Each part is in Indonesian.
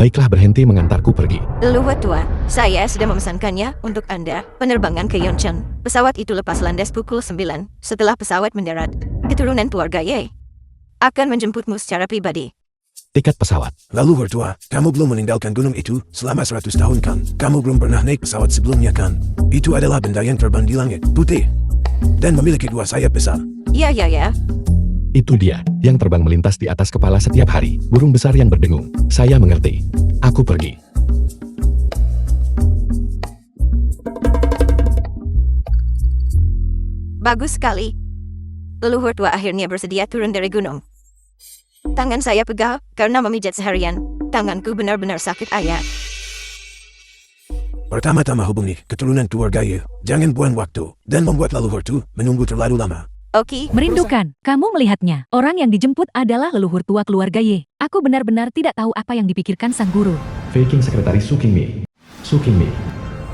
Baiklah, berhenti mengantarku pergi. Leluhur tua, saya sudah memesankannya untuk Anda penerbangan ke Yonchon. Pesawat itu lepas landas pukul 9 setelah pesawat mendarat. Keturunan keluarga Ye akan menjemputmu secara pribadi. Tiket pesawat. Leluhur tua, kamu belum meninggalkan gunung itu selama 100 tahun kan? Kamu belum pernah naik pesawat sebelumnya kan? Itu adalah benda yang terbang di langit, putih, dan memiliki 2 sayap besar. Ya. Itu dia, yang terbang melintas di atas kepala setiap hari. Burung besar yang berdengung. Saya mengerti. Aku pergi. Bagus sekali. Leluhur tua akhirnya bersedia turun dari gunung. Tangan saya pegal karena memijat seharian. Tanganku benar-benar sakit, ayah. Pertama-tama hubungi keturunan keluarga Ye. Jangan buang waktu dan membuat leluhur tua menunggu terlalu lama. Oke. Merindukan, kamu melihatnya. Orang yang dijemput adalah leluhur tua keluarga Ye. Aku benar-benar tidak tahu apa yang dipikirkan sang guru. Faking sekretaris Su Qingmei. Su Qingmei.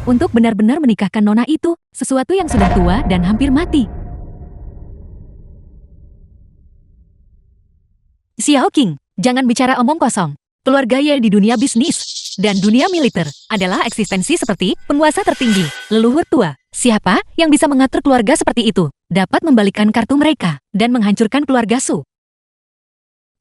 Untuk benar-benar menikahkan nona itu, sesuatu yang sudah tua dan hampir mati. Xiao Qing, jangan bicara omong kosong. Keluarga Ye di dunia bisnis dan dunia militer adalah eksistensi seperti penguasa tertinggi. Leluhur tua, siapa yang bisa mengatur keluarga seperti itu? Dapat membalikkan kartu mereka dan menghancurkan keluarga Su.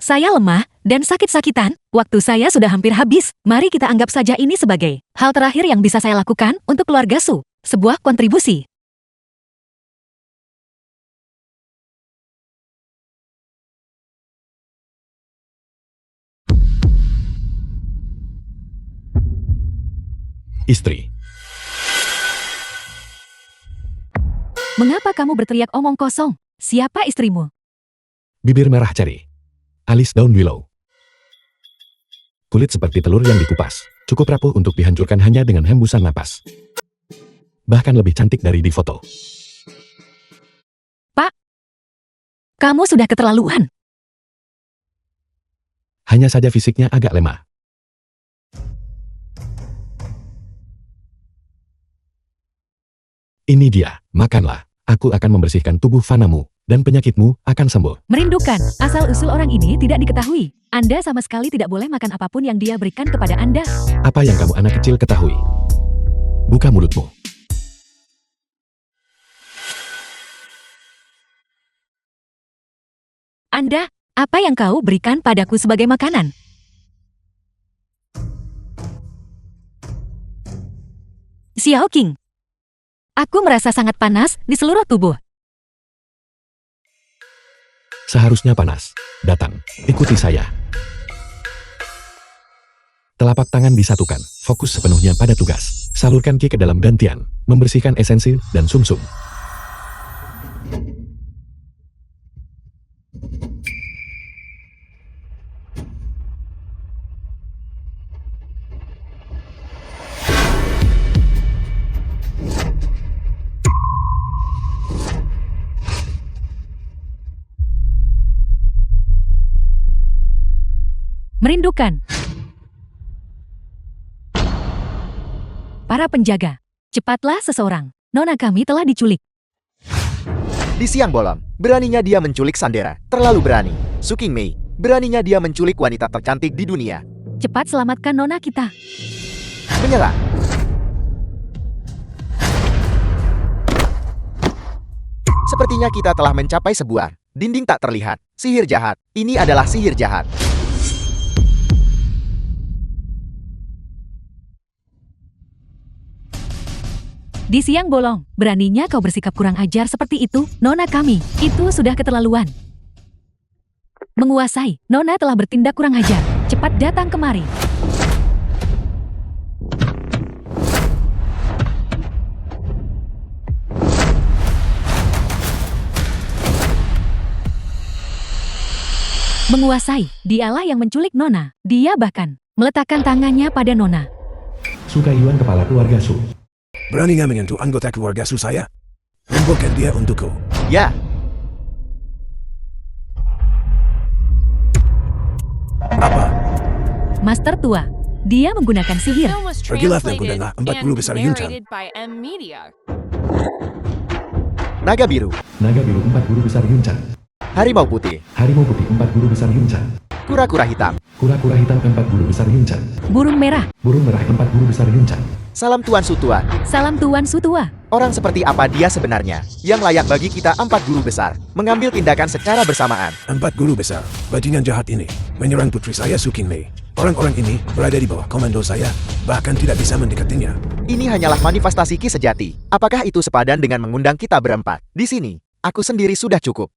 Saya lemah dan sakit-sakitan, waktu saya sudah hampir habis. Mari kita anggap saja ini sebagai hal terakhir yang bisa saya lakukan untuk keluarga Su. Sebuah kontribusi. Istri. Mengapa kamu berteriak omong kosong? Siapa istrimu? Bibir merah ceri. Alis daun willow. Kulit seperti telur yang dikupas. Cukup rapuh untuk dihancurkan hanya dengan hembusan napas. Bahkan lebih cantik dari di foto. Pak, kamu sudah keterlaluan. Hanya saja fisiknya agak lemah. Ini dia, makanlah. Aku akan membersihkan tubuh fanamu, dan penyakitmu akan sembuh. Merindukan, asal-usul orang ini tidak diketahui. Anda sama sekali tidak boleh makan apapun yang dia berikan kepada Anda. Apa yang kamu anak kecil ketahui? Buka mulutmu. Anda, apa yang kau berikan padaku sebagai makanan? Xiao Qing. Aku merasa sangat panas di seluruh tubuh. Seharusnya panas. Datang, ikuti saya. Telapak tangan disatukan, fokus sepenuhnya pada tugas. Salurkan Qi ke dalam dantian, membersihkan esensi dan sumsum. Merindukan. Para penjaga, cepatlah seseorang. Nona kami telah diculik. Di siang bolong, beraninya dia menculik Sandera. Terlalu berani. Su Qingmei, beraninya dia menculik wanita tercantik di dunia. Cepat selamatkan nona kita. Menyerah. Sepertinya kita telah mencapai sebuah dinding tak terlihat. Sihir jahat. Ini adalah sihir jahat. Di siang bolong, beraninya kau bersikap kurang ajar seperti itu, nona kami. Itu sudah keterlaluan. Menguasai, nona telah bertindak kurang ajar. Cepat datang kemari. Menguasai, dialah yang menculik nona. Dia bahkan meletakkan tangannya pada nona. Suka Yuan kepala keluarga Su. Berani nggak menyentuh anggota keluarga Su saya? Lumpuhkan dia untukku. Ya. Apa? Master tua, dia menggunakan sihir. Pergilah dan kundanglah 40 besar Yunchan. Naga biru. Naga biru 4 guru besar Yunchan. Harimau putih. Harimau putih 4 guru besar Yunchan. Kura-kura hitam. Kura-kura hitam 4 guru besar Yunchan. Burung merah. Burung merah 4 guru besar Yunchan. Salam Tuan Sutua. Salam Tuan Sutua. Orang seperti apa dia sebenarnya? Yang layak bagi kita 4 guru besar. Mengambil tindakan secara bersamaan. 4 guru besar, bajingan jahat ini, menyerang putri saya Su Qingmei. Orang-orang ini berada di bawah komando saya, bahkan tidak bisa mendekatinya. Ini hanyalah manifestasi Ki sejati. Apakah itu sepadan dengan mengundang kita berempat? Di sini, aku sendiri sudah cukup.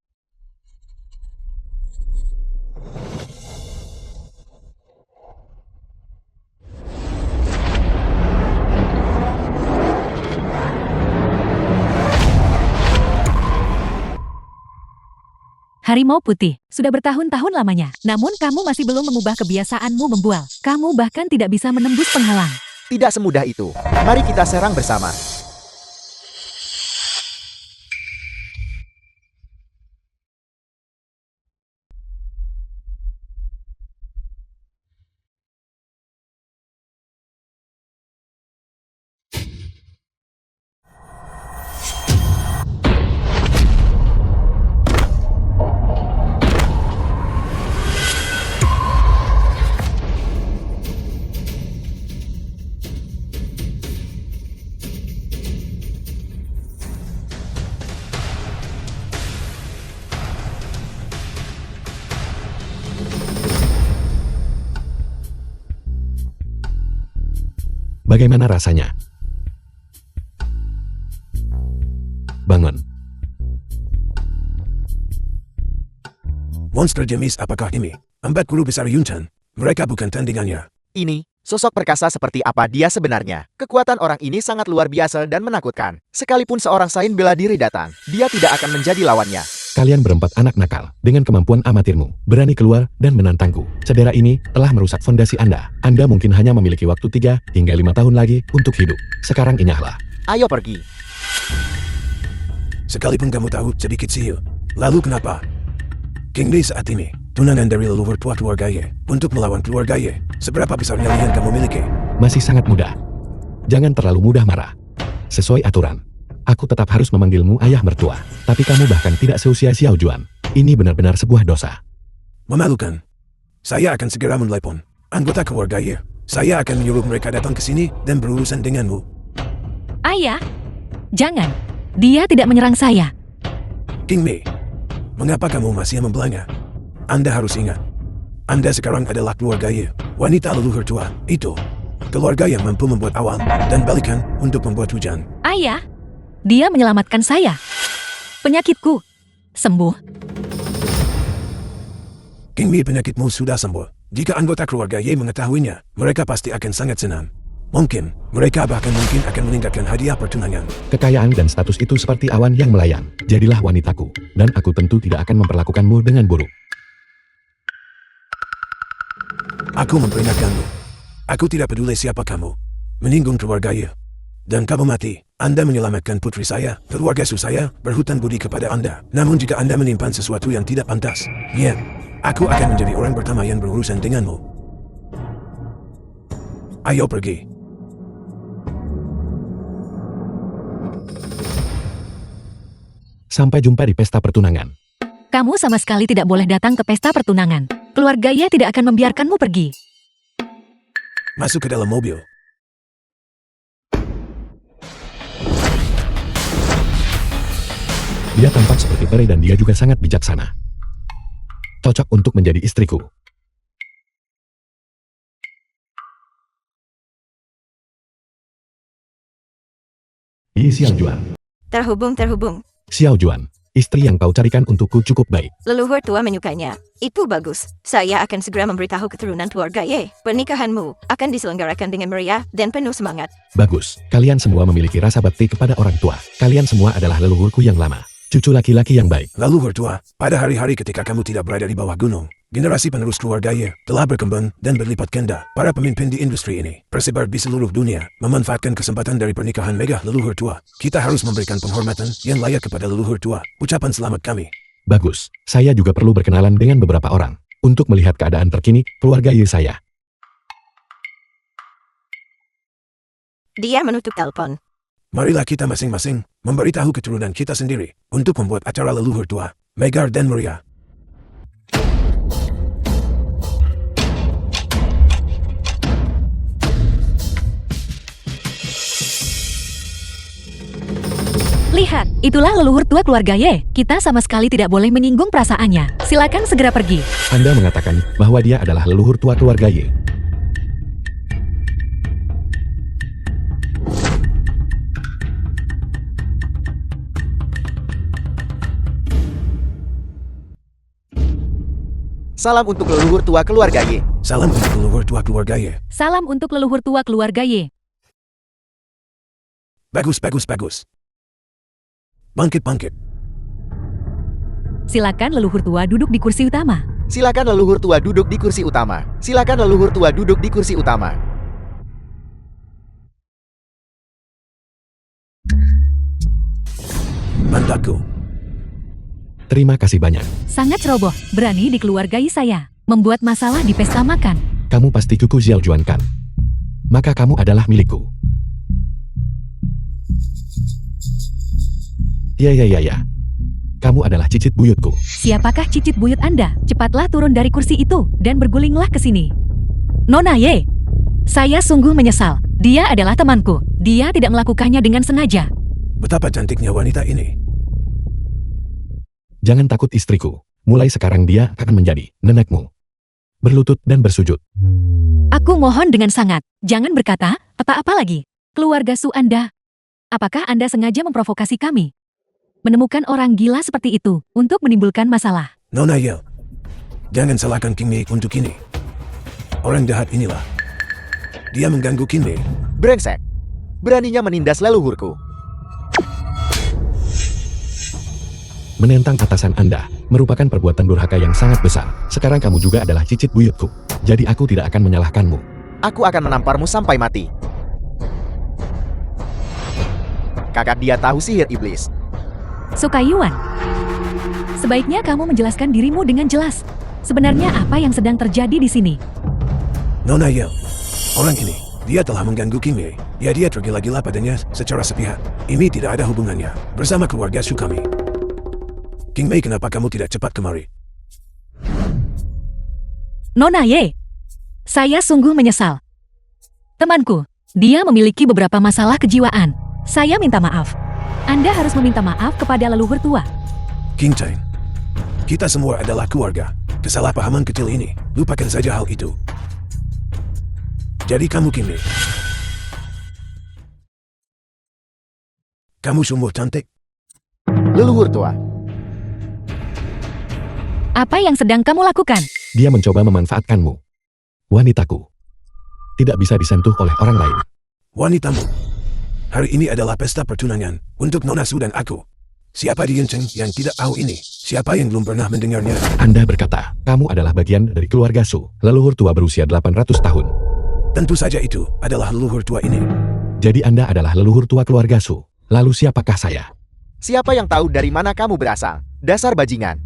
Harimau putih, sudah bertahun-tahun lamanya. Namun kamu masih belum mengubah kebiasaanmu membual. Kamu bahkan tidak bisa menembus penghalang. Tidak semudah itu. Mari kita serang bersama. Bagaimana rasanya? Bangun. Monster jenis apakah ini? 4 guru besar Yunchan. Mereka bukan tandingannya. Ini, sosok perkasa seperti apa dia sebenarnya. Kekuatan orang ini sangat luar biasa dan menakutkan. Sekalipun seorang sain bela diri datang, dia tidak akan menjadi lawannya. Kalian berempat anak nakal, dengan kemampuan amatirmu, berani keluar dan menantangku. Cedera ini telah merusak fondasi Anda. Anda mungkin hanya memiliki waktu 3 hingga 5 tahun lagi untuk hidup. Sekarang inyahlah. Ayo pergi. Sekalipun kamu tahu sedikit sihir. Lalu kenapa? Qingmei saat ini, tunangan dari leluhur tua keluarga Ye. Untuk melawan keluarga Ye, seberapa besar nyali yang kamu miliki? Masih sangat mudah. Jangan terlalu mudah marah. Sesuai aturan, aku tetap harus memanggilmu ayah mertua. Tapi kamu bahkan tidak seusia Xiao Juan. Ini benar-benar sebuah dosa. Memalukan. Saya akan segera menelepon anggota keluarga Ye. Saya akan menyuruh mereka datang ke sini dan berurusan denganmu. Ayah, jangan. Dia tidak menyerang saya. Qingmei, mengapa kamu masih membelanya? Anda harus ingat, Anda sekarang adalah keluarga Ye, wanita leluhur tua. Itu keluarga yang mampu membuat awan dan balikan untuk membuat hujan. Ayah, dia menyelamatkan saya. Penyakitku sembuh. Qingmei, penyakitmu sudah sembuh. Jika anggota keluarga Ye mengetahuinya, mereka pasti akan sangat senang. Mungkin, mereka bahkan mungkin akan meningkatkan hadiah pertunangan. Kekayaan dan status itu seperti awan yang melayang. Jadilah wanitaku, dan aku tentu tidak akan memperlakukanmu dengan buruk. Aku memperingatkanmu. Aku tidak peduli siapa kamu. Menyinggung keluarga Ye. Dan kamu mati. Anda menyelamatkan putri saya, keluarga saya, berhutang budi kepada Anda. Namun jika Anda menyimpan sesuatu yang tidak pantas, ya, aku akan menjadi orang pertama yang berurusan denganmu. Ayo pergi. Sampai jumpa di pesta pertunangan. Kamu sama sekali tidak boleh datang ke pesta pertunangan. Keluarga Ye tidak akan membiarkanmu pergi. Masuk ke dalam mobil. Dia tampak seperti peri dan dia juga sangat bijaksana. Cocok untuk menjadi istriku. Xiao Juan. Terhubung. Xiao Juan, istri yang kau carikan untukku cukup baik. Leluhur tua menyukainya. Itu bagus. Saya akan segera memberitahu keturunan keluarga Ye. Pernikahanmu akan diselenggarakan dengan meriah dan penuh semangat. Bagus, kalian semua memiliki rasa bakti kepada orang tua. Kalian semua adalah leluhurku yang lama. Cucu laki-laki yang baik. Leluhur tua, pada hari-hari ketika kamu tidak berada di bawah gunung, generasi penerus keluarga Ye telah berkembang dan berlipat ganda. Para pemimpin di industri ini tersebar di seluruh dunia, memanfaatkan kesempatan dari pernikahan megah leluhur tua. Kita harus memberikan penghormatan yang layak kepada leluhur tua. Ucapan selamat kami. Bagus, saya juga perlu berkenalan dengan beberapa orang. Untuk melihat keadaan terkini, keluarga Ye saya. Dia menutup telepon. Marilah kita masing-masing memberitahu keturunan kita sendiri untuk membuat acara leluhur tua, megah dan meriah. Lihat, itulah leluhur tua keluarga Ye. Kita sama sekali tidak boleh menyinggung perasaannya. Silakan segera pergi. Anda mengatakan bahwa dia adalah leluhur tua keluarga Ye. Salam untuk leluhur tua keluarga Ye. Salam untuk leluhur tua keluarga Ye. Salam untuk leluhur tua keluarga Ye. Bagus, bagus, bagus. Bangkit, bangkit. Silakan leluhur tua duduk di kursi utama. Silakan leluhur tua duduk di kursi utama. Silakan leluhur tua duduk di kursi utama. Bantaku. Terima kasih banyak. Sangat ceroboh, berani dikeluargai saya. Membuat masalah di pesta makan. Kamu pasti kuku Xiao Juan kan? Maka kamu adalah milikku. Ya. Kamu adalah cicit buyutku. Siapakah cicit buyut Anda? Cepatlah turun dari kursi itu dan bergulinglah ke sini. Nona Ye, saya sungguh menyesal. Dia adalah temanku. Dia tidak melakukannya dengan sengaja. Betapa cantiknya wanita ini. Jangan takut istriku. Mulai sekarang dia akan menjadi nenekmu. Berlutut dan bersujud. Aku mohon dengan sangat, jangan berkata apa-apa lagi. Keluarga Su Anda. Apakah Anda sengaja memprovokasi kami? Menemukan orang gila seperti itu untuk menimbulkan masalah. Nona Ye, jangan salahkan King Mei untuk ini. Orang jahat inilah. Dia mengganggu King Mei. Brengsek. Beraninya menindas leluhurku. Menentang atasan Anda merupakan perbuatan durhaka yang sangat besar. Sekarang kamu juga adalah cicit buyutku. Jadi aku tidak akan menyalahkanmu. Aku akan menamparmu sampai mati. Kakak dia tahu sihir iblis. Sokayuan, sebaiknya kamu menjelaskan dirimu dengan jelas. Sebenarnya apa yang sedang terjadi di sini? Nona Ye, orang ini, dia telah mengganggu King Mei. Ya dia tergila-gila padanya secara sepihak. Ini tidak ada hubungannya bersama keluarga Su kami. King Mei, kenapa kamu tidak cepat kemari? Nona Ye, saya sungguh menyesal. Temanku, dia memiliki beberapa masalah kejiwaan. Saya minta maaf. Anda harus meminta maaf kepada leluhur tua. King Chain, kita semua adalah keluarga. Kesalahpahaman kecil ini, lupakan saja hal itu. Jadi kamu King Mei. Kamu sungguh cantik. Leluhur tua. Apa yang sedang kamu lakukan? Dia mencoba memanfaatkanmu. Wanitaku. Tidak bisa disentuh oleh orang lain. Wanitamu. Hari ini adalah pesta pertunangan untuk Nona Su dan aku. Siapa di Yinceng yang tidak tahu ini? Siapa yang belum pernah mendengarnya? Anda berkata, kamu adalah bagian dari keluarga Su. Leluhur tua berusia 800 tahun. Tentu saja itu adalah leluhur tua ini. Jadi Anda adalah leluhur tua keluarga Su. Lalu siapakah saya? Siapa yang tahu dari mana kamu berasal? Dasar bajingan.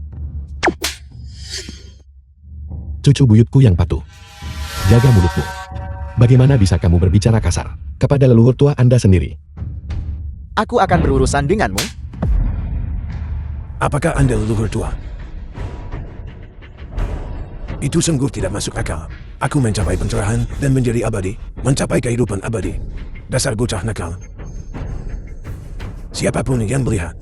Cucu buyutku yang patuh. Jaga mulutmu. Bagaimana bisa kamu berbicara kasar kepada leluhur tua Anda sendiri? Aku akan berurusan denganmu. Apakah Anda leluhur tua? Itu sungguh tidak masuk akal. Aku mencapai pencerahan dan menjadi abadi, mencapai kehidupan abadi. Dasar bocah nakal. Siapapun yang melihat,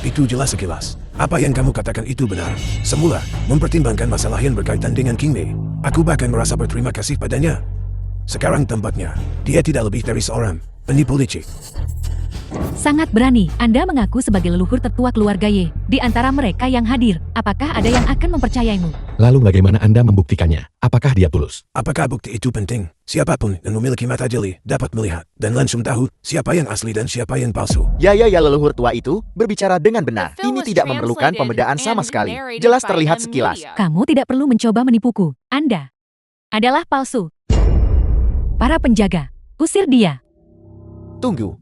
itu jelas sekilas. Apa yang kamu katakan itu benar. Semula, mempertimbangkan masalah yang berkaitan dengan King Mei, aku bahkan merasa berterima kasih padanya. Sekarang tampaknya, dia tidak lebih dari seorang penipu licik. Sangat berani, Anda mengaku sebagai leluhur tertua keluarga Ye. Di antara mereka yang hadir, apakah ada yang akan mempercayaimu? Lalu bagaimana Anda membuktikannya? Apakah dia tulus? Apakah bukti itu penting? Siapapun yang memiliki mata jeli dapat melihat dan langsung tahu siapa yang asli dan siapa yang palsu. Ya leluhur tua itu berbicara dengan benar. Ini tidak memerlukan pembedaan sama sekali. Jelas terlihat sekilas. Kamu tidak perlu mencoba menipuku. Anda adalah palsu. Para penjaga, usir dia. Tunggu.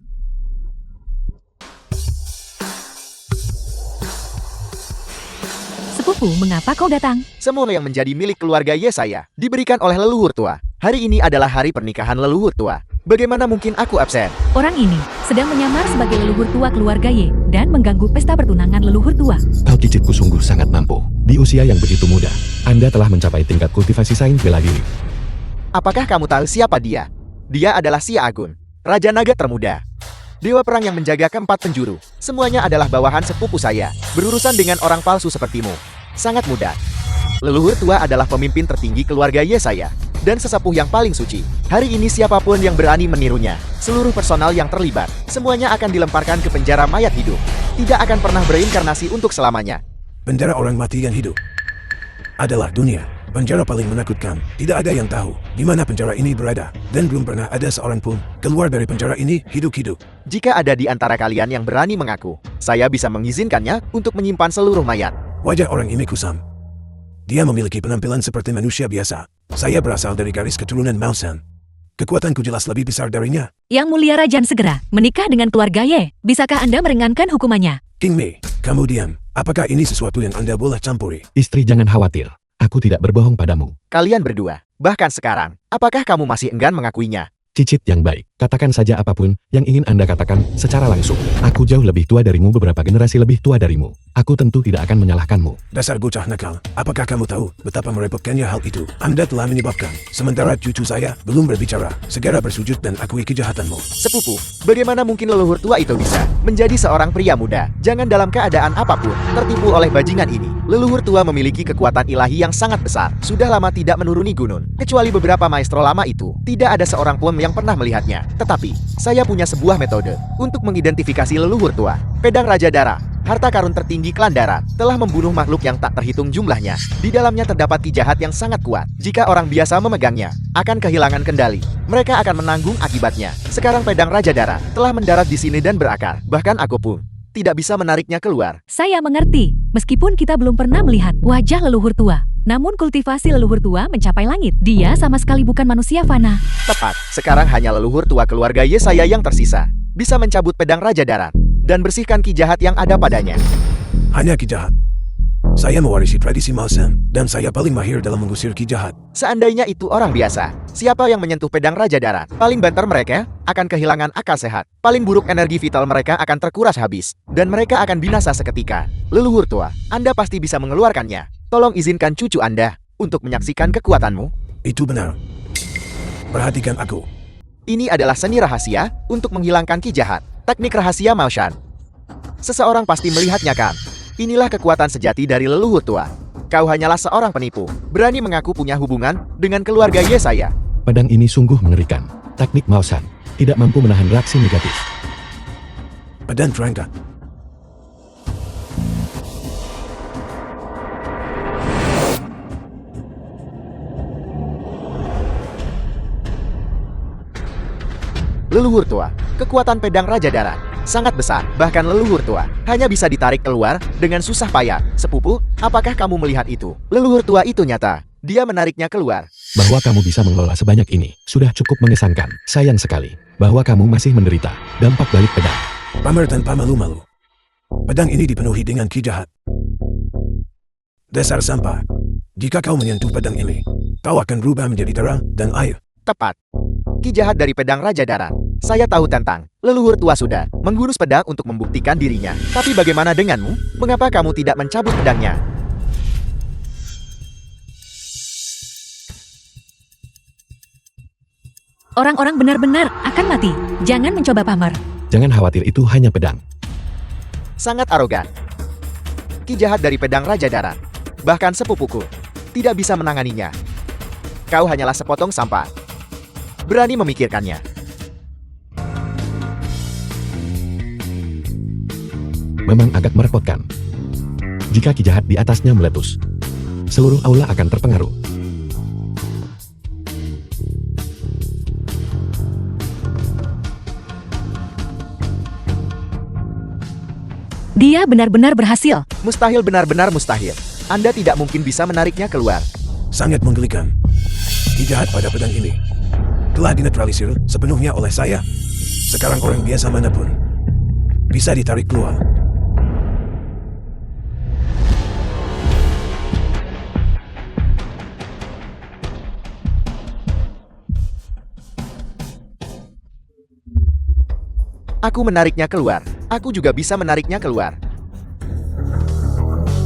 Sepupu, mengapa kau datang? Semua yang menjadi milik keluarga Ye saya diberikan oleh leluhur tua. Hari ini adalah hari pernikahan leluhur tua. Bagaimana mungkin aku absen? Orang ini sedang menyamar sebagai leluhur tua keluarga Ye dan mengganggu pesta pertunangan leluhur tua. Kau cicitku sungguh sangat mampu. Di usia yang begitu muda, Anda telah mencapai tingkat kultivasi sains bela diri. Apakah kamu tahu siapa dia? Dia adalah Xia Agun, Raja Naga termuda. Dewa perang yang menjaga keempat penjuru. Semuanya adalah bawahan sepupu saya. Berurusan dengan orang palsu sepertimu sangat mudah. Leluhur tua adalah pemimpin tertinggi keluarga Yesaya dan sesepuh yang paling suci. Hari ini siapapun yang berani menirunya, seluruh personal yang terlibat, semuanya akan dilemparkan ke penjara mayat hidup. Tidak akan pernah bereinkarnasi untuk selamanya. Penjara orang mati yang hidup adalah dunia. Penjara paling menakutkan. Tidak ada yang tahu di mana penjara ini berada. Dan belum pernah ada seorang pun keluar dari penjara ini hidup-hidup. Jika ada di antara kalian yang berani mengaku, saya bisa mengizinkannya untuk menyimpan seluruh mayat. Wajah orang ini kusam. Dia memiliki penampilan seperti manusia biasa. Saya berasal dari garis keturunan Mausan. Kekuatanku jelas lebih besar darinya. Yang mulia Rajan segera menikah dengan keluarga Ye. Bisakah Anda meringankan hukumannya? King Mei, kamu diam. Apakah ini sesuatu yang Anda boleh campuri? Istri, jangan khawatir. Aku tidak berbohong padamu. Kalian berdua, bahkan sekarang, apakah kamu masih enggan mengakuinya? Cicit yang baik, katakan saja apapun yang ingin Anda katakan secara langsung. Aku jauh lebih tua darimu, beberapa generasi lebih tua darimu. Aku tentu tidak akan menyalahkanmu. Dasar bocah nakal. Apakah kamu tahu betapa merepotkannya hal itu? Anda telah menyebabkan, sementara cucu saya belum berbicara. Segera bersujud dan akui kejahatanmu. Sepupu, bagaimana mungkin leluhur tua itu bisa menjadi seorang pria muda? Jangan dalam keadaan apapun tertipu oleh bajingan ini. Leluhur tua memiliki kekuatan ilahi yang sangat besar. Sudah lama tidak menuruni gunung. Kecuali beberapa maestro lama itu, tidak ada seorang pun yang pernah melihatnya. Tetapi, saya punya sebuah metode untuk mengidentifikasi leluhur tua. Pedang Raja Dara, harta karun tertinggi klan darat, telah membunuh makhluk yang tak terhitung jumlahnya. Di dalamnya terdapat ki jahat yang sangat kuat. Jika orang biasa memegangnya, akan kehilangan kendali. Mereka akan menanggung akibatnya. Sekarang pedang Raja Dara telah mendarat di sini dan berakar. Bahkan aku pun tidak bisa menariknya keluar. Saya mengerti. Meskipun kita belum pernah melihat wajah leluhur tua, namun kultivasi leluhur tua mencapai langit. Dia sama sekali bukan manusia fana. Tepat, sekarang hanya leluhur tua keluarga Yesaya yang tersisa. Bisa mencabut pedang Raja Darat dan bersihkan ki jahat yang ada padanya. Hanya ki jahat. Saya mewarisi tradisi Mausan, dan saya paling mahir dalam mengusir ki jahat. Seandainya itu orang biasa, siapa yang menyentuh pedang Raja Darat? Paling banter mereka akan kehilangan akal sehat. Paling buruk energi vital mereka akan terkuras habis. Dan mereka akan binasa seketika. Leluhur tua, Anda pasti bisa mengeluarkannya. Tolong izinkan cucu Anda untuk menyaksikan kekuatanmu. Itu benar. Perhatikan aku. Ini adalah seni rahasia untuk menghilangkan ki jahat. Teknik rahasia Maushan. Seseorang pasti melihatnya kan? Inilah kekuatan sejati dari leluhur tua. Kau hanyalah seorang penipu, berani mengaku punya hubungan dengan keluarga Yesaya. Pedang ini sungguh mengerikan. Teknik Mausan tidak mampu menahan reaksi negatif. Pedang terangkat. Leluhur tua, kekuatan pedang Raja Darat sangat besar, bahkan leluhur tua hanya bisa ditarik keluar dengan susah payah. Sepupu, apakah kamu melihat itu? Leluhur tua itu nyata. Dia menariknya keluar. Bahwa kamu bisa mengelola sebanyak ini sudah cukup mengesankan. Sayang sekali bahwa kamu masih menderita dampak balik pedang. Pamer tanpa malu-malu. Pedang ini dipenuhi dengan ki jahat. Dasar sampah. Jika kau menyentuh pedang ini, kau akan berubah menjadi darah dan air. Tepat. Ki jahat dari pedang Raja Darat. Saya tahu tentang leluhur tua sudah menghunus pedang untuk membuktikan dirinya. Tapi bagaimana denganmu? Mengapa kamu tidak mencabut pedangnya? Orang-orang benar-benar akan mati. Jangan mencoba pamer. Jangan khawatir, itu hanya pedang. Sangat arogan. Ki jahat dari pedang Raja Darat. Bahkan sepupuku tidak bisa menanganinya. Kau hanyalah sepotong sampah. Berani memikirkannya. Memang agak merepotkan. Jika ki jahat di atasnya meletus, seluruh aula akan terpengaruh. Dia benar-benar berhasil. Mustahil, benar-benar mustahil. Anda tidak mungkin bisa menariknya keluar. Sangat menggelikan. Ki jahat pada pedang ini telah dinetralisir sepenuhnya oleh saya. Sekarang orang biasa manapun bisa ditarik keluar. Aku menariknya keluar. Aku juga bisa menariknya keluar.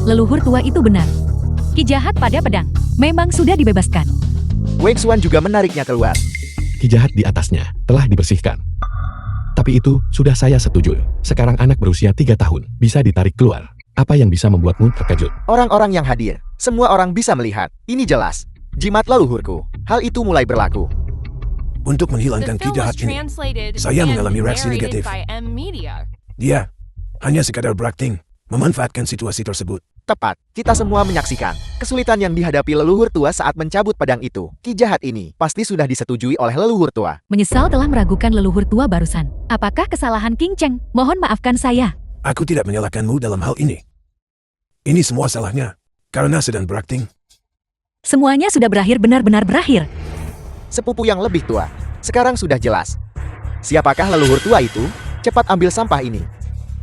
Leluhur tua itu benar. Ki jahat pada pedang memang sudah dibebaskan. Wei Xuan juga menariknya keluar. Ki jahat di atasnya telah dibersihkan. Tapi Tapi itu, sudah saya setuju. Sekarang anak berusia 3 tahun, bisa ditarik keluar. Apa yang bisa membuatmu terkejut? Orang-orang yang hadir, semua orang bisa melihat. Ini jelas. Jimat leluhurku. Hal itu mulai berlaku. Untuk menghilangkan kijahat ini, saya mengalami reaksi negatif. Dia hanya sekadar berakting, memanfaatkan situasi tersebut. Tepat, kita semua menyaksikan kesulitan yang dihadapi leluhur tua saat mencabut pedang itu. Kijahat ini pasti sudah disetujui oleh leluhur tua. Menyesal telah meragukan leluhur tua barusan. Apakah kesalahan King Cheng? Mohon maafkan saya. Aku tidak menyalahkanmu dalam hal ini. Ini semua salahnya, karena sedang berakting. Semuanya sudah berakhir, benar-benar berakhir. Sepupu yang lebih tua, sekarang sudah jelas. Siapakah leluhur tua itu? Cepat ambil sampah ini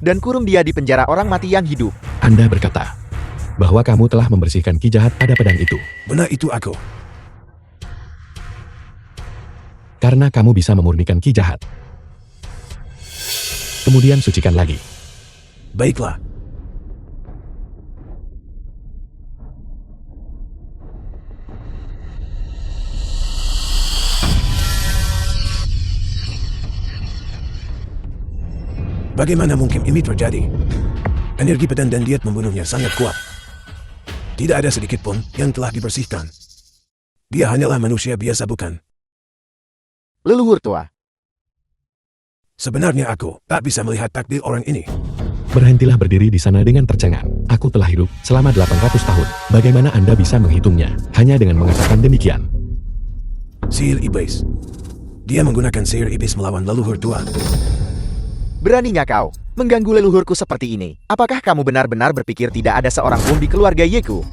dan kurung dia di penjara orang mati yang hidup. Anda berkata bahwa kamu telah membersihkan kijahat pada pedang itu. Benar itu aku. Karena kamu bisa memurnikan kijahat. Kemudian sucikan lagi. Baiklah. Bagaimana mungkin ini terjadi? Energi pedang dan diet membunuhnya sangat kuat. Tidak ada sedikit pun yang telah dibersihkan. Dia hanyalah manusia biasa, bukan? Leluhur tua, Sebenarnya aku tak bisa melihat takdir orang ini. Berhentilah berdiri di sana dengan tercengang. Aku telah hidup selama 800 tahun. Bagaimana Anda bisa menghitungnya hanya dengan mengatakan demikian? Sihir iblis. Dia menggunakan sihir iblis melawan leluhur tua. beraninya kau mengganggu leluhurku seperti ini? Apakah kamu benar-benar berpikir tidak ada seorang pun di keluarga Yeku?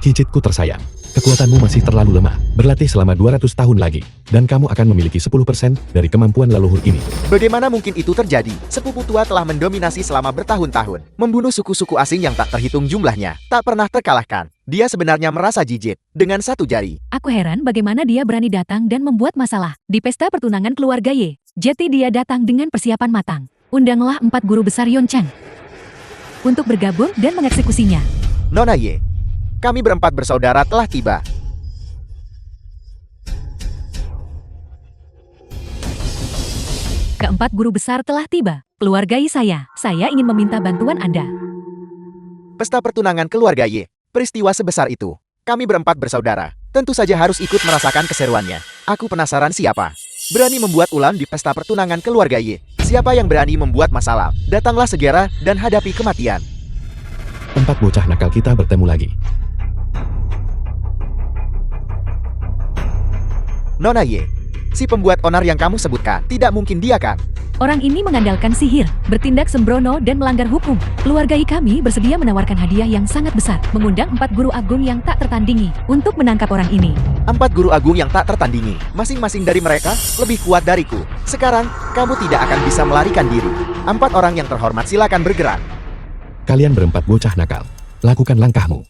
Kijitku tersayang, kekuatanmu masih terlalu lemah. Berlatih selama 200 tahun lagi, dan kamu akan memiliki 10% dari kemampuan leluhur ini. Bagaimana mungkin itu terjadi? Sepupu tua telah mendominasi selama bertahun-tahun, membunuh suku-suku asing yang tak terhitung jumlahnya, tak pernah terkalahkan. Dia sebenarnya merasa jijik dengan satu jari. Aku heran bagaimana dia berani datang dan membuat masalah di pesta pertunangan keluarga Ye. Jadi dia datang dengan persiapan matang. Undanglah 4 guru besar Yonchang untuk bergabung dan mengeksekusinya. Nona Ye, kami berempat bersaudara telah tiba. Keempat guru besar telah tiba. Keluarga Ye saya ingin meminta bantuan Anda. Pesta pertunangan keluarga Ye. Peristiwa sebesar itu. Kami berempat bersaudara. Tentu saja harus ikut merasakan keseruannya. Aku penasaran siapa berani membuat ulam di pesta pertunangan keluarga Ye. Siapa yang berani membuat masalah? Datanglah segera dan hadapi kematian. 4 bocah nakal kita bertemu lagi. Nona Ye, si pembuat onar yang kamu sebutkan, tidak mungkin dia kan? Orang ini mengandalkan sihir, bertindak sembrono dan melanggar hukum. Keluarga Ye kami bersedia menawarkan hadiah yang sangat besar, mengundang 4 guru agung yang tak tertandingi untuk menangkap orang ini. 4 guru agung yang tak tertandingi, masing-masing dari mereka lebih kuat dariku. Sekarang, kamu tidak akan bisa melarikan diri. 4 orang yang terhormat silakan bergerak. Kalian berempat bocah nakal, lakukan langkahmu.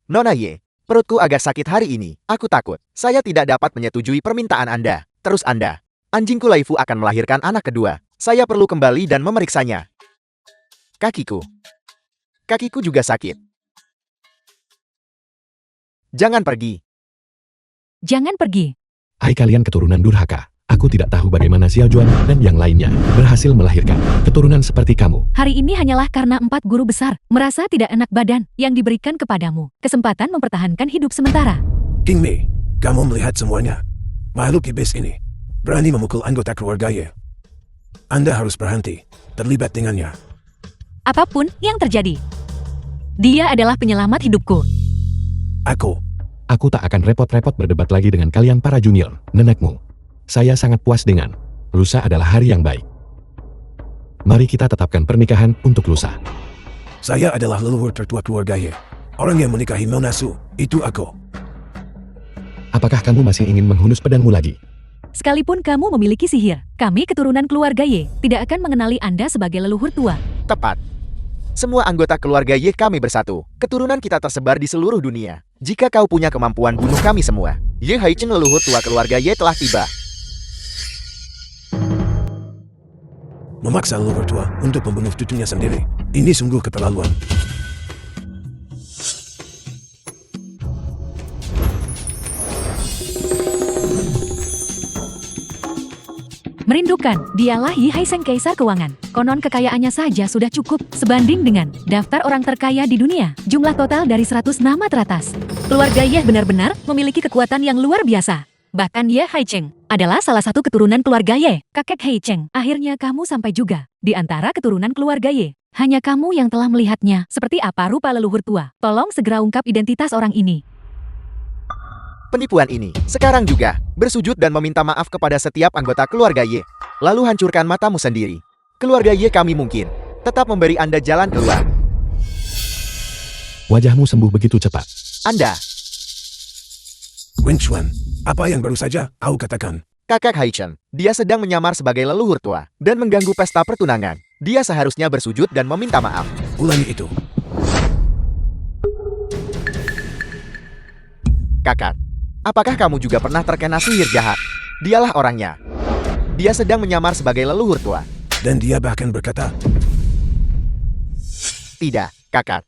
Nona Ye, perutku agak sakit hari ini. Aku takut. Saya tidak dapat menyetujui permintaan Anda. Terus Anda, anjingku Laifu akan melahirkan anak kedua. Saya perlu kembali dan memeriksanya. Kakiku juga sakit. Jangan pergi. Jangan pergi. Hai kalian keturunan durhaka. Aku tidak tahu bagaimana Xiao Juan dan yang lainnya berhasil melahirkan keturunan seperti kamu. Hari ini hanyalah karena 4 guru besar merasa tidak enak badan yang diberikan kepadamu. Kesempatan mempertahankan hidup sementara. King Mei, kamu melihat semuanya. Makhluk iblis ini berani memukul anggota keluarga Ye. Anda harus berhenti terlibat dengannya. Apapun yang terjadi, dia adalah penyelamat hidupku. Aku tak akan repot-repot berdebat lagi dengan kalian para junior, nenekmu. Saya sangat puas dengan lusa adalah hari yang baik. Mari kita tetapkan pernikahan untuk lusa. Saya adalah leluhur tertua keluarga Ye. Orang yang menikahi Nona Su, itu aku. Apakah kamu masih ingin menghunus pedangmu lagi? Sekalipun kamu memiliki sihir, kami keturunan keluarga Ye tidak akan mengenali Anda sebagai leluhur tua. Tepat. Semua anggota keluarga Ye kami bersatu. Keturunan kita tersebar di seluruh dunia. Jika kau punya kemampuan bunuh kami semua. Ye Haichen leluhur tua keluarga Ye telah tiba. memaksa leluhur tua untuk membunuh cucunya sendiri. Ini sungguh keterlaluan. Merindukan, dialah Yi Haisheng Kaisar Keuangan. Konon kekayaannya saja sudah cukup sebanding dengan daftar orang terkaya di dunia. Jumlah total dari 100 nama teratas. Keluarga Ye benar-benar memiliki kekuatan yang luar biasa. Bahkan Ye Haicheng adalah salah satu keturunan keluarga Ye. Kakek Haicheng, akhirnya kamu sampai juga di antara keturunan keluarga Ye. Hanya kamu yang telah melihatnya seperti apa rupa leluhur tua. Tolong segera ungkap identitas orang ini. Penipuan ini sekarang juga bersujud dan meminta maaf kepada setiap anggota keluarga Ye. Lalu hancurkan matamu sendiri. Keluarga Ye kami mungkin tetap memberi Anda jalan keluar. Wajahmu sembuh begitu cepat. Anda, Wen Chuan, apa yang baru saja kau katakan? kakak Haicheng, dia sedang menyamar sebagai leluhur tua dan mengganggu pesta pertunangan. Dia seharusnya bersujud dan meminta maaf. Ulangi itu. Kakak, apakah kamu juga pernah terkena sihir jahat? Dialah orangnya. Dia sedang menyamar sebagai leluhur tua. Dan dia bahkan berkata, Tidak, kakak.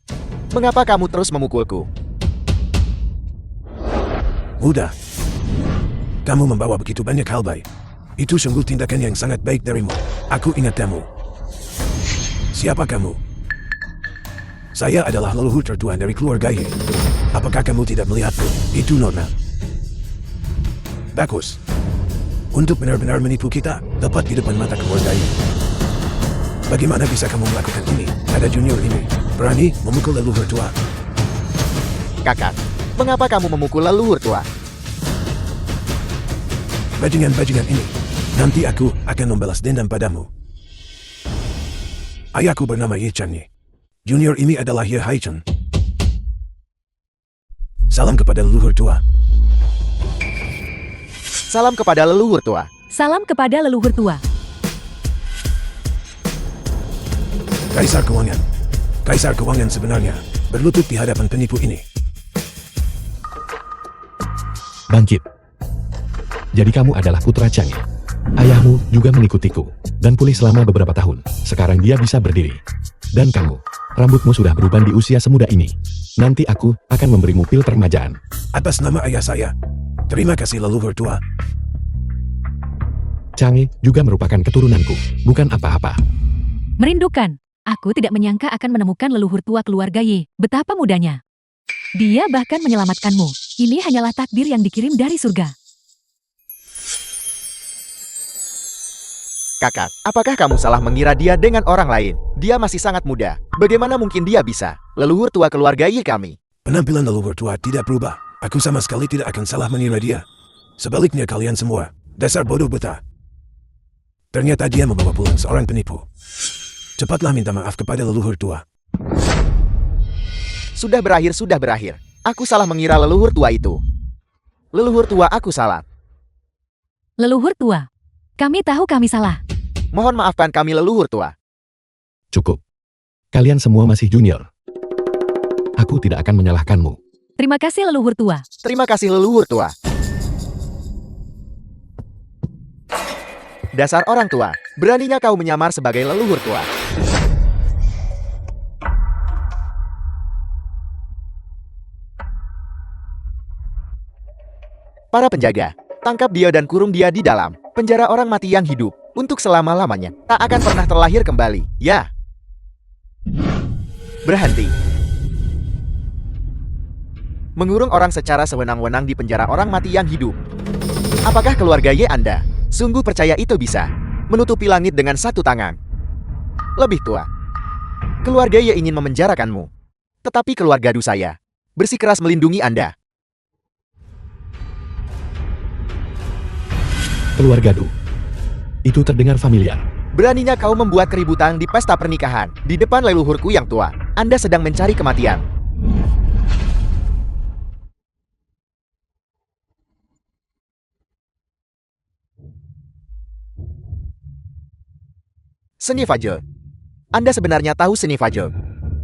Mengapa kamu terus memukulku? mudah. Kamu membawa begitu banyak hal baik. Itu sungguh tindakan yang sangat baik darimu. Aku ingat kamu. Siapa kamu? Saya adalah leluhur tertua dari keluarga Ye. Apakah kamu tidak melihatku? Itu Nona. Bagus. Untuk benar-benar menipu kita, tepat di depan mata keluarga Ye. Bagaimana bisa kamu melakukan ini? Ada junior ini berani memukul leluhur tua. Kakak, mengapa kamu memukul leluhur tua? Bajingan-bajingan ini. Nanti aku akan membalas dendam padamu. Ayahku bernama Ye Changye. Junior ini adalah Ye Haicheng. Salam kepada leluhur tua. Salam kepada leluhur tua. Salam kepada leluhur tua. Kaisar Keuangan. Kaisar Keuangan sebenarnya berlutut di hadapan penipu ini. Bangkit. Jadi kamu adalah putra Chang'e. Ayahmu juga mengikutiku dan pulih selama beberapa tahun. Sekarang dia bisa berdiri. Dan kamu, rambutmu sudah beruban di usia semuda ini. Nanti aku akan memberimu pil permajaan. Atas nama ayah saya. Terima kasih leluhur tua. Chang'e juga merupakan keturunanku, bukan apa-apa. Merindukan. Aku tidak menyangka akan menemukan leluhur tua keluarga Ye. Betapa mudanya. Dia bahkan menyelamatkanmu. Ini hanyalah takdir yang dikirim dari surga. Kakak, apakah kamu salah mengira dia dengan orang lain? Dia masih sangat muda. Bagaimana mungkin dia bisa? Leluhur tua keluarga Ye kami. Penampilan leluhur tua tidak berubah. Aku sama sekali tidak akan salah mengira dia. Sebaliknya kalian semua, dasar bodoh buta. Ternyata dia membawa pulang seorang penipu. Cepatlah minta maaf kepada leluhur tua. Sudah berakhir, sudah berakhir. Aku salah mengira leluhur tua itu. Leluhur tua, aku salah. Leluhur tua. Kami tahu kami salah. Mohon maafkan kami leluhur tua. Cukup. Kalian semua masih junior. Aku tidak akan menyalahkanmu. Terima kasih leluhur tua. Terima kasih leluhur tua. Dasar orang tua, beraninya kau menyamar sebagai leluhur tua. Para penjaga, tangkap dia dan kurung dia di dalam penjara orang mati yang hidup untuk selama-lamanya. Tak akan pernah terlahir kembali, ya. Berhenti. Mengurung orang secara sewenang-wenang di penjara orang mati yang hidup. Apakah keluarga Ye Anda sungguh percaya itu bisa menutupi langit dengan satu tangan? Lebih tua, keluarga Ye ingin memenjarakanmu. Tetapi keluarga Du saya bersikeras melindungi Anda. Keluarga Du. Itu terdengar familiar. Beraninya kau membuat keributan di pesta pernikahan di depan leluhurku yang tua. Anda sedang mencari kematian. Seni Fajr. Anda sebenarnya tahu Seni Fajr?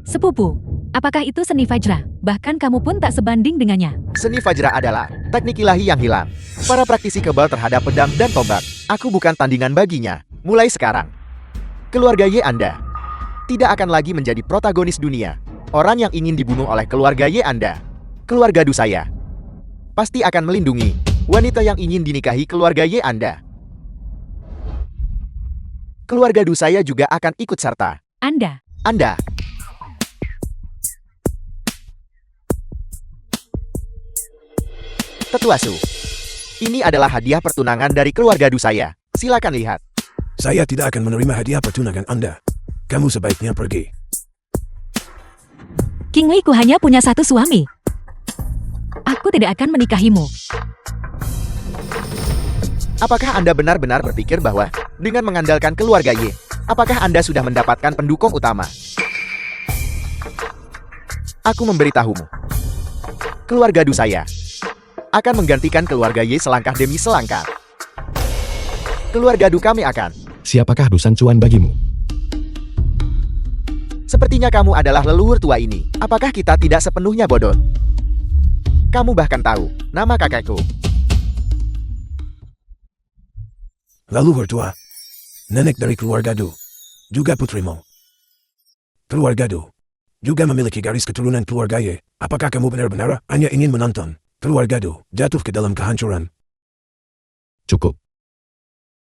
Sepupu. Apakah itu seni Fajra? Bahkan kamu pun tak sebanding dengannya. Seni Fajra adalah teknik ilahi yang hilang. Para praktisi kebal terhadap pedang dan tombak. Aku bukan tandingan baginya. Mulai sekarang, Keluarga Y Anda tidak akan lagi menjadi protagonis dunia. Orang yang ingin dibunuh oleh keluarga Y Anda, keluarga Du saya, pasti akan melindungi wanita yang ingin dinikahi keluarga Y Anda. Keluarga Du saya juga akan ikut serta. Anda. Tetua Su, ini adalah hadiah pertunangan dari keluarga Du saya. Silakan lihat. Saya tidak akan menerima hadiah pertunangan Anda. Kamu sebaiknya pergi. King Wei ku hanya punya satu suami. Aku tidak akan menikahimu. Apakah Anda benar-benar berpikir bahwa dengan mengandalkan keluarga Y, apakah Anda sudah mendapatkan pendukung utama? Aku memberitahumu. Keluarga Du saya akan menggantikan keluarga Y selangkah demi selangkah. Keluarga Du kami akan. Siapakah Dusan Cuan bagimu? Sepertinya kamu adalah leluhur tua ini. Apakah kita tidak sepenuhnya bodoh? Kamu bahkan tahu nama kakekku. Leluhur tua. Nenek dari keluarga Du. Juga putrimu. Keluarga Du juga memiliki garis keturunan keluarga Y. Apakah kamu benar-benar hanya ingin menonton keluarga Du jatuh ke dalam kehancuran? Cukup.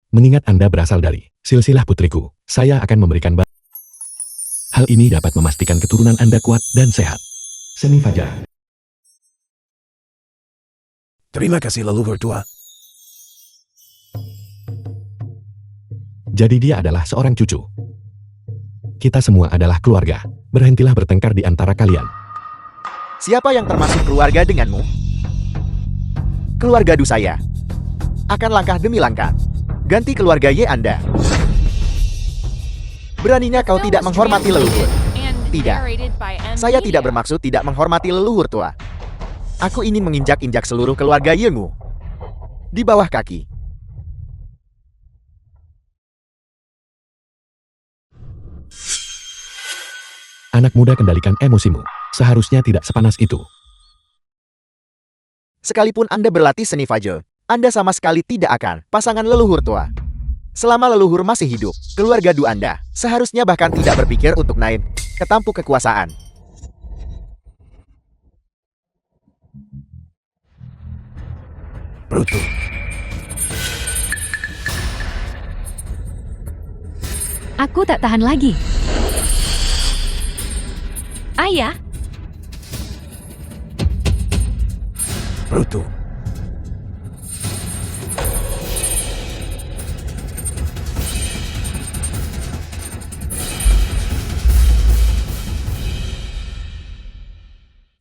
Mengingat Anda berasal dari silsilah putriku, saya akan memberikan hal ini dapat memastikan keturunan Anda kuat dan sehat. Seni Fajar. Terima kasih leluhur tua. Jadi dia adalah seorang cucu. Kita semua adalah keluarga. Berhentilah bertengkar di antara kalian. Siapa yang termasuk keluarga denganmu? Keluarga Du saya akan langkah demi langkah ganti keluarga Y Anda. Beraninya kau tidak menghormati leluhur? Tidak. Saya tidak bermaksud tidak menghormati leluhur tua. Aku ingin menginjak-injak seluruh keluarga Y-mu di bawah kaki. Anak muda, kendalikan emosimu. Seharusnya tidak sepanas itu. Sekalipun Anda berlatih seni Fajar, Anda sama sekali tidak akan pasangan leluhur tua. Selama leluhur masih hidup, keluarga Du Anda seharusnya bahkan tidak berpikir untuk naik ke tampuk kekuasaan. Bruto. Aku tak tahan lagi. Ayah, Bruto.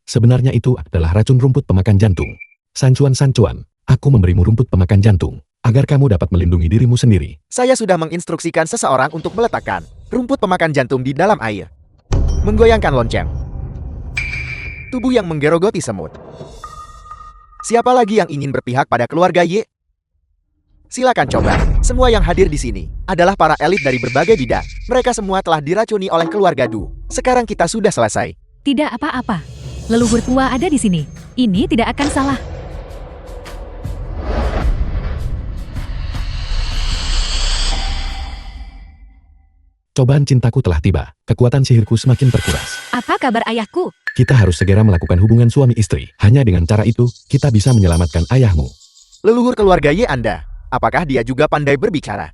Sebenarnya itu adalah racun rumput pemakan jantung. Sancuan, aku memberimu rumput pemakan jantung, agar kamu dapat melindungi dirimu sendiri. Saya sudah menginstruksikan seseorang untuk meletakkan rumput pemakan jantung di dalam air. Menggoyangkan lonceng. Tubuh yang menggerogoti semut. Siapa lagi yang ingin berpihak pada keluarga Y? Silakan coba. Semua yang hadir di sini adalah para elit dari berbagai bidang. Mereka semua telah diracuni oleh keluarga Du. Sekarang kita sudah selesai. tidak apa-apa. Leluhur tua ada di sini. Ini tidak akan salah. Cobaan cintaku telah tiba. Kekuatan sihirku semakin berkuras. Apa kabar ayahku? Kita harus segera melakukan hubungan suami istri. Hanya dengan cara itu, kita bisa menyelamatkan ayahmu. Leluhur keluarga Y Anda, apakah dia juga pandai berbicara?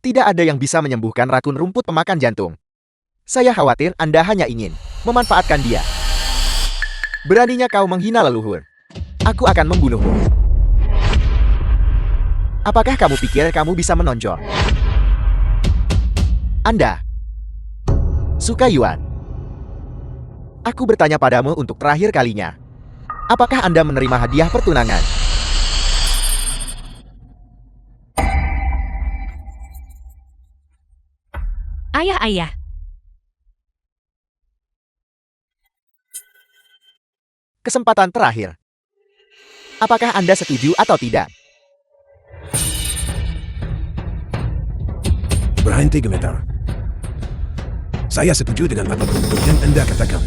Tidak ada yang bisa menyembuhkan racun rumput pemakan jantung. Saya khawatir Anda hanya ingin memanfaatkan dia. Beraninya kau menghina leluhur. Aku akan membunuhmu. Apakah kamu pikir kamu bisa menonjol? Anda, Suka Yuan. Aku bertanya padamu untuk terakhir kalinya. Apakah Anda menerima hadiah pertunangan? Ayah. Kesempatan terakhir. Apakah Anda setuju atau tidak? Berhenti gemetar. Saya setuju dengan apapun yang Anda katakan.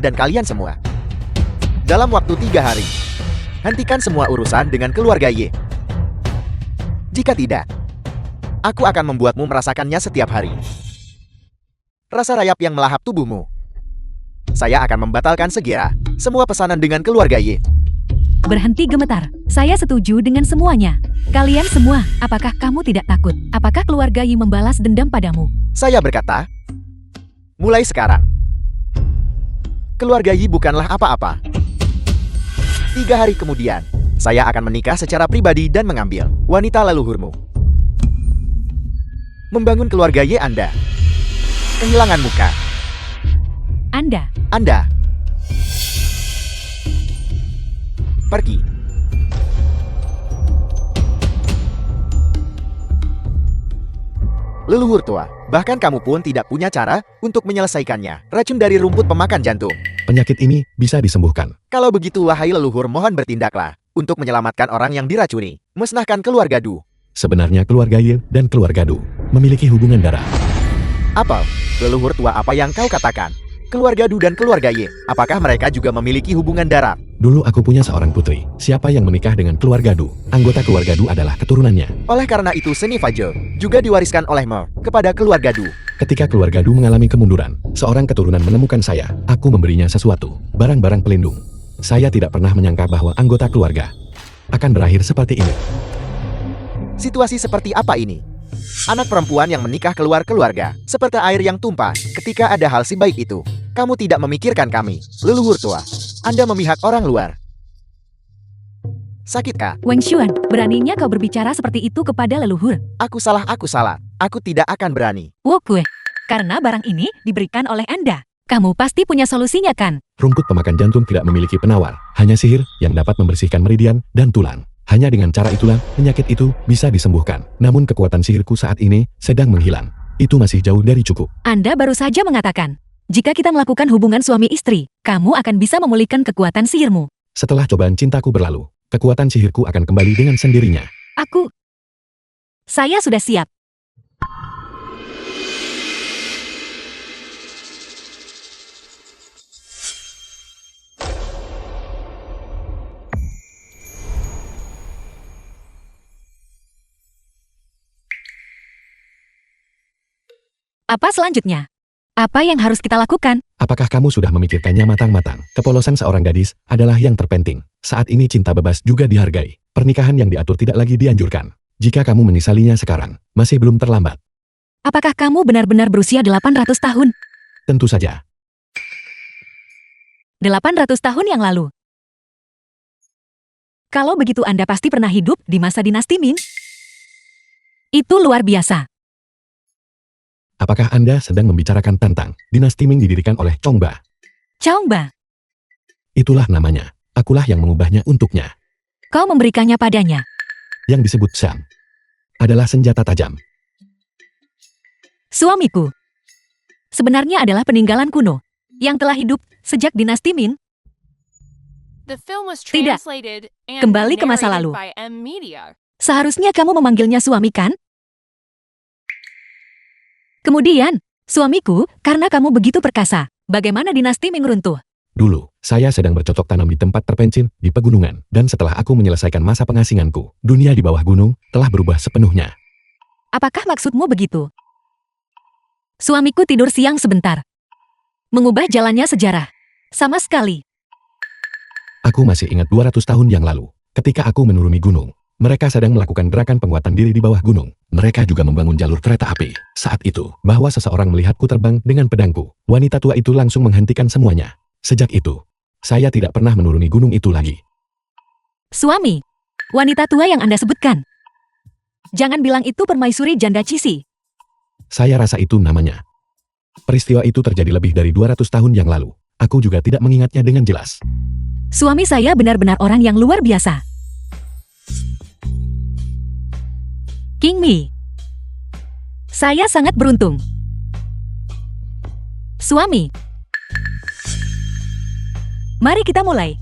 Dan kalian semua, dalam waktu 3 hari, hentikan semua urusan dengan keluarga Y. Jika tidak, aku akan membuatmu merasakannya setiap hari. Rasa rayap yang melahap tubuhmu. Saya akan membatalkan segera semua pesanan dengan keluarga Ye. Berhenti gemetar. Saya setuju dengan semuanya. Kalian semua, apakah kamu tidak takut? Apakah keluarga Yi membalas dendam padamu? Saya berkata, mulai sekarang, keluarga Yi bukanlah apa-apa. 3 hari kemudian, saya akan menikah secara pribadi dan mengambil wanita leluhurmu. Membangun keluarga Ye Anda. Kehilangan muka. Anda. Pergi. Leluhur tua, bahkan kamu pun tidak punya cara untuk menyelesaikannya. Racun dari rumput pemakan jantung. Penyakit ini bisa disembuhkan. Kalau begitu, wahai leluhur, mohon bertindaklah untuk menyelamatkan orang yang diracuni. Musnahkan keluarga Du. Sebenarnya keluarga Ye dan keluarga Du memiliki hubungan darah. Apa? Leluhur tua, apa yang kau katakan? Keluarga Du dan keluarga Ye, apakah mereka juga memiliki hubungan darah? Dulu aku punya seorang putri. Siapa yang menikah dengan keluarga Du? Anggota keluarga Du adalah keturunannya. Oleh karena itu, seni Fajo juga diwariskan oleh Mo kepada keluarga Du. Ketika keluarga Du mengalami kemunduran, seorang keturunan menemukan saya. Aku memberinya sesuatu, barang-barang pelindung. Saya tidak pernah menyangka bahwa anggota keluarga akan berakhir seperti ini. Situasi seperti apa ini? Anak perempuan yang menikah keluar keluarga, seperti air yang tumpah ketika ada hal si baik itu. Kamu tidak memikirkan kami, leluhur tua. Anda memihak orang luar. Sakitkah? Wang Xuan, beraninya kau berbicara seperti itu kepada leluhur? Aku salah. Aku tidak akan berani. Wokue, karena barang ini diberikan oleh Anda. Kamu pasti punya solusinya kan? Rumput pemakan jantung tidak memiliki penawar, hanya sihir yang dapat membersihkan meridian dan tulang. Hanya dengan cara itulah penyakit itu bisa disembuhkan. Namun kekuatan sihirku saat ini sedang menghilang. Itu masih jauh dari cukup. Anda baru saja mengatakan, jika kita melakukan hubungan suami istri, kamu akan bisa memulihkan kekuatan sihirmu. Setelah cobaan cintaku berlalu, kekuatan sihirku akan kembali dengan sendirinya. Saya sudah siap. Apa selanjutnya? Apa yang harus kita lakukan? Apakah kamu sudah memikirkannya matang-matang? Kepolosan seorang gadis adalah yang terpenting. Saat ini cinta bebas juga dihargai. Pernikahan yang diatur tidak lagi dianjurkan. Jika kamu menyesalinya sekarang, masih belum terlambat. Apakah kamu benar-benar berusia 800 tahun? Tentu saja. 800 tahun yang lalu. Kalau begitu Anda pasti pernah hidup di masa dinasti Ming. Itu luar biasa. Apakah Anda sedang membicarakan tentang dinasti Ming didirikan oleh Chongba? Chongba, Itulah namanya. Akulah yang mengubahnya untuknya. kau memberikannya padanya. Yang disebut Shang adalah senjata tajam. Suamiku sebenarnya adalah peninggalan kuno yang telah hidup sejak dinasti Ming. Tidak. Kembali ke masa lalu. Seharusnya kamu memanggilnya suami kan? Kemudian, suamiku, karena kamu begitu perkasa, bagaimana dinasti Ming runtuh? Dulu, saya sedang bercocok tanam di tempat terpencil di pegunungan, dan setelah aku menyelesaikan masa pengasinganku, dunia di bawah gunung telah berubah sepenuhnya. Apakah maksudmu begitu? Suamiku tidur siang sebentar. Mengubah jalannya sejarah. Sama sekali. Aku masih ingat 200 tahun yang lalu, ketika aku menuruni gunung. Mereka sedang melakukan gerakan penguatan diri di bawah gunung. Mereka juga membangun jalur kereta api. Saat itu, bahwa seseorang melihatku terbang dengan pedangku, wanita tua itu langsung menghentikan semuanya. Sejak itu, saya tidak pernah menuruni gunung itu lagi. Suami, wanita tua yang Anda sebutkan. Jangan bilang itu permaisuri janda Cisi. Saya rasa itu namanya. Peristiwa itu terjadi lebih dari 200 tahun yang lalu. Aku juga tidak mengingatnya dengan jelas. Suami saya benar-benar orang yang luar biasa. King Mi. Saya sangat beruntung. Suami. Mari kita mulai.